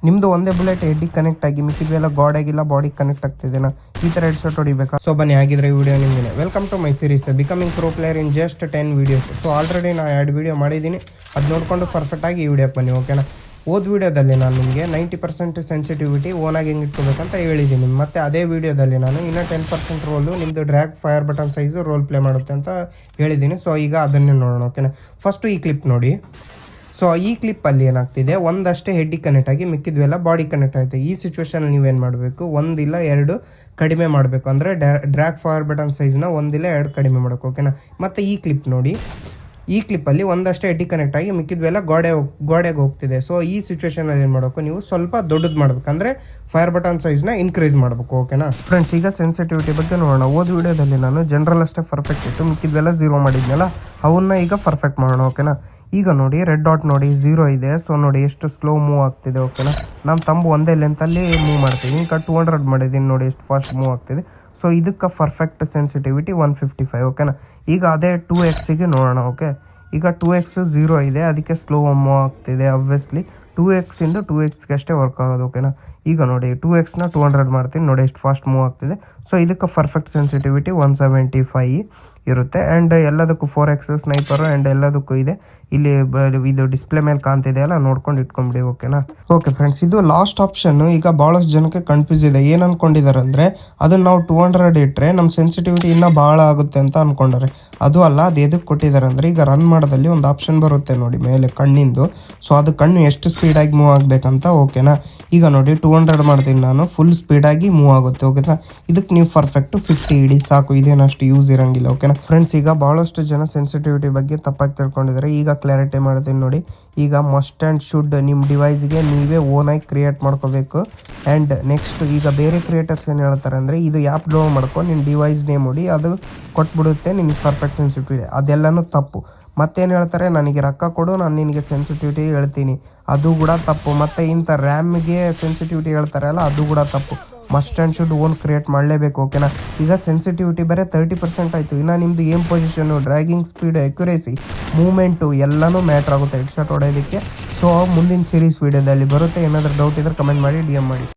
ನಿಮ್ದು ಒಂದೇ bullet ಹೆಡ್ಡಿಗೆ connect ಆಗಿ ಮಿಕ್ಕಿದ್ವೆಲ್ಲ ಗಾಡಿಗಿಲ್ಲ ಬಾಡಿಗೆ ಕನೆಕ್ಟ್ ಆಗ್ತಿದೆನಾ ಈ ಥರ ಹೆಡ್ಸೆಟ್ ಹೊಡಿಬೇಕಾ? ಸೊ ಬನ್ನಿ, ಆಗಿದ್ರೆ ವಿಡಿಯೋ ನಿಮಗೆ welcome to my series becoming pro player in just 10 videos. So already ನಾನು 2 ವೀಡಿಯೋ ಮಾಡಿದ್ದೀನಿ, ಅದು ನೋಡಿಕೊಂಡು ಪರ್ಫೆಕ್ಟಾಗಿ ಈ ವಿಡಿಯೋಕ್ಕೆ ಬನ್ನಿ, ಓಕೆನಾ? ಓದ್ ವೀಡಿಯೋದಲ್ಲಿ ನಾನು ನಿಮಗೆ 90% ಸೆನ್ಸಿಟಿವಿಟಿ ಓನಾಗಿ ಹೆಂಗೆ ಇಟ್ಕೋಬೇಕಂತ ಹೇಳಿದ್ದೀನಿ. ಮತ್ತು ಅದೇ ವೀಡಿಯೋದಲ್ಲಿ ನಾನು ಇನ್ನೂ 10% ರೋಲು ನಿಮ್ಮದು drag fire button size role play ಮಾಡುತ್ತೆ ಅಂತ ಹೇಳಿದ್ದೀನಿ. ಸೊ ಈಗ ಅದನ್ನೇ ನೋಡೋಣ, ಓಕೆನಾ? ಫಸ್ಟು ಈ ಕ್ಲಿಪ್ ನೋಡಿ. ಸೊ ಈ ಕ್ಲಿಪ್ಪಲ್ಲಿ ಏನಾಗ್ತಿದೆ, ಒಂದಷ್ಟೇ ಹೆಡ್ಡಿಗೆ ಕನೆಕ್ಟ್ ಆಗಿ ಮಿಕ್ಕಿದ್ವೆಲ್ಲ ಬಾಡಿ ಕನೆಕ್ಟ್ ಆಗುತ್ತೆ. ಈ ಸಿಚುವೇಷನಲ್ಲಿ ನೀವೇನು ಮಾಡಬೇಕು, 1 ಇಲ್ಲ 2 ಕಡಿಮೆ ಮಾಡಬೇಕು. ಅಂದರೆ ಡ್ರ್ಯಾಗ್ ಫೈರ್ ಬಟನ್ ಸೈಜ್ನ 1 ಇಲ್ಲ 2 ಕಡಿಮೆ ಮಾಡಬೇಕು, ಓಕೆನಾ? ಮತ್ತು ಈ ಕ್ಲಿಪ್ ನೋಡಿ, ಈ ಕ್ಲಿಪ್ಪಲ್ಲಿ ಒಂದಷ್ಟೇ ಹೆಡ್ಡಿಗೆ ಕನೆಕ್ಟ್ ಆಗಿ ಮಿಕ್ಕಿದ್ವೆಲ್ಲ ಗೋಡೆಗೆ ಹೋಗ್ತಿದೆ. ಸೊ ಈ ಸಿಚುವೇಷನಲ್ಲಿ ಏನು ಮಾಡಬೇಕು, ನೀವು ಸ್ವಲ್ಪ ದೊಡ್ಡದು ಮಾಡಬೇಕು, ಅಂದರೆ ಫೈರ್ ಬಟನ್ ಸೈಜ್ನ ಇನ್ಕ್ರೀಸ್ ಮಾಡಬೇಕು, ಓಕೆನಾ? ಫ್ರೆಂಡ್ಸ್, ಈಗ ಸೆನ್ಸಿಟಿವಿಟಿ ಬಗ್ಗೆ ನೋಡೋಣ. ಓದ್ ವಿಡಿಯೋದಲ್ಲಿ ನಾನು ಜನರಲ್ ಅಷ್ಟೇ ಪರ್ಫೆಕ್ಟ್ ಇತ್ತು, ಮಿಕ್ಕಿದ್ವೆಲ್ಲ 0 ಮಾಡಿದ್ನಲ್ಲ, ಅವನ್ನ ಈಗ ಪರ್ಫೆಕ್ಟ್ ಮಾಡೋಣ, ಓಕೆನಾ? ಈಗ ನೋಡಿ, ರೆಡ್ ಡಾಟ್ ನೋಡಿ 0 ಇದೆ. ಸೊ ನೋಡಿ ಎಷ್ಟು ಸ್ಲೋ ಮೂವ್ ಆಗ್ತಿದೆ, ಓಕೆನಾ? ನಾನು ತಂಬು ಒಂದೇ ಲೆಂತಲ್ಲಿ ಮೂವ್ ಮಾಡ್ತೀನಿ. ಈಗ 200 ಮಾಡಿದ್ದೀನಿ, ನೋಡಿ ಎಷ್ಟು ಫಾಸ್ಟ್ ಮೂವ್ ಆಗ್ತಿದೆ. ಸೊ ಇದಕ್ಕೆ ಪರ್ಫೆಕ್ಟ್ ಸೆನ್ಸಿಟಿವಿಟಿ 155, ಓಕೆನಾ? ಈಗ ಅದೇ 2x ನೋಡೋಣ, ಓಕೆ? ಈಗ 2x 0 ಇದೆ, ಅದಕ್ಕೆ ಸ್ಲೋ ಮೂವ್ ಆಗ್ತಿದೆ. ಅಬ್ವಿಯಸ್ಲಿ 2x ಇಂದ 2x ಅಷ್ಟೇ ವರ್ಕ್ ಆಗೋದು, ಓಕೆನಾ? ಈಗ ನೋಡಿ 2x 200 ಮಾಡ್ತೀನಿ, ನೋಡಿ ಎಷ್ಟು ಫಾಸ್ಟ್ ಮೂವ್ ಆಗ್ತಿದೆ. ಸೊ ಇದಕ್ಕೆ ಪರ್ಫೆಕ್ಟ್ ಸೆನ್ಸಿಟಿವಿಟಿ 175 ಇರುತ್ತೆ. ಆ್ಯಂಡ್ ಎಲ್ಲದಕ್ಕೂ 4x ಸ್ನೈಪರು ಆ್ಯಂಡ್ ಎಲ್ಲದಕ್ಕೂ ಇದೆ. ಇಲ್ಲಿ ಇದು ಡಿಸ್ಪ್ಲೇ ಮೇಲೆ ಕಾಣ್ತಿದೆ ಅಲ್ಲ, ನೋಡ್ಕೊಂಡು ಇಟ್ಕೊಂಬಿಡಿ, ಓಕೆನಾ? ಓಕೆ ಫ್ರೆಂಡ್ಸ್, ಇದು ಲಾಸ್ಟ್ ಆಪ್ಷನ್ನು. ಈಗ ಭಾಳಷ್ಟು ಜನಕ್ಕೆ ಕನ್ಫ್ಯೂಸ್ ಇದೆ. ಏನು ಅಂದ್ಕೊಂಡಿದ್ದಾರೆ ಅಂದರೆ, ಅದನ್ನು ನಾವು 200 ಇಟ್ಟರೆ ನಮ್ಮ ಸೆನ್ಸಿಟಿವಿಟಿ ಇನ್ನೂ ಭಾಳ ಆಗುತ್ತೆ ಅಂತ ಅಂದ್ಕೊಂಡಾರೆ. ಅದು ಅಲ್ಲ, ಅದು ಎದಕ್ಕೆ ಕೊಟ್ಟಿದ್ದಾರೆ ಅಂದರೆ, ಈಗ ರನ್ ಮಾಡೋದಲ್ಲಿ ಒಂದು ಆಪ್ಷನ್ ಬರುತ್ತೆ ನೋಡಿ ಮೇಲೆ ಕಣ್ಣಿಂದು. ಸೊ ಅದು ಕಣ್ಣು ಎಷ್ಟು ಸ್ಪೀಡಾಗಿ ಮೂವ್ ಆಗಬೇಕಂತ, ಓಕೆನಾ? ಈಗ ನೋಡಿ 200 ಮಾಡ್ತೀನಿ ನಾನು, ಫುಲ್ ಸ್ಪೀಡಾಗಿ ಮೂವ್ ಆಗುತ್ತೆ, ಓಕೆನಾ? ಇದಕ್ಕೆ ನೀವು ಪರ್ಫೆಕ್ಟು 50 ಇಡಿ ಸಾಕು, ಇದೇನಷ್ಟು ಯೂಸ್ ಇರೋಂಗಿಲ್ಲ, ಓಕೆನಾ? ಫ್ರೆಂಡ್ಸ್, ಈಗ ಭಾಳಷ್ಟು ಜನ ಸೆನ್ಸಿಟಿವಿಟಿ ಬಗ್ಗೆ ತಪ್ಪಾಗಿ ತಿಳ್ಕೊಂಡಿದ್ದಾರೆ. ಈಗ ಕ್ಲಾರಿಟಿ ಮಾಡ್ತೀನಿ ನೋಡಿ. ಈಗ ಮಸ್ಟ್ ಆ್ಯಂಡ್ ಶುಡ್ ನಿಮ್ಮ ಡಿವೈಸ್ಗೆ ನೀವೇ ಓನಾಗಿ ಕ್ರಿಯೇಟ್ ಮಾಡ್ಕೋಬೇಕು. ಆ್ಯಂಡ್ ನೆಕ್ಸ್ಟ್, ಈಗ ಬೇರೆ ಕ್ರಿಯೇಟರ್ಸ್ ಏನು ಹೇಳ್ತಾರೆ ಅಂದರೆ, ಇದು ಆ್ಯಪ್ ಡೌನ್ಲೋಡ್ ಮಾಡ್ಕೊಂಡು ನಿನ್ನ ಡಿವೈಸ್ ನೇಮ್ ಹೊಡಿ, ಅದು ಕೊಟ್ಬಿಡುತ್ತೆ ನಿನಗೆ ಪರ್ಫೆಕ್ಟ್ ಸೆನ್ಸಿಟಿವಿಟಿ. ಅದೆಲ್ಲನೂ ತಪ್ಪು. ಮತ್ತೇನು ಹೇಳ್ತಾರೆ, ನನಗೆ ರೊಕ್ಕ ಕೊಡು, ನಾನು ನಿನಗೆ ಸೆನ್ಸಿಟಿವಿಟಿ ಹೇಳ್ತೀನಿ, ಅದು ಕೂಡ ತಪ್ಪು. ಮತ್ತು ಇಂಥ ರ್ಯಾಮ್ಗೆ ಸೆನ್ಸಿಟಿವಿಟಿ ಹೇಳ್ತಾರಲ್ಲ, ಅದು ಕೂಡ ತಪ್ಪು. Must and should own create ಮಾಡಲೇಬೇಕು, ಓಕೆನಾ? ಈಗ ಸೆನ್ಸಿಟಿವಿಟಿ ಬೇರೆ 30% ಆಯಿತು. ಇನ್ನು ನಿಮ್ಮದು aim position, dragging speed, accuracy, movement ಎಲ್ಲನೂ ಮ್ಯಾಟ್ರ್ ಆಗುತ್ತೆ ಹೆಡ್ಶಾಟ್ ಹೊಡೆಯೋದಕ್ಕೆ. ಸೊ ಮುಂದಿನ ಸೀರೀಸ್ ವೀಡಿಯೋದಲ್ಲಿ ಬರುತ್ತೆ. ಏನಾದರೂ ಡೌಟ್ ಇದ್ದರೆ ಕಮೆಂಟ್ ಮಾಡಿ, DM ಮಾಡಿ.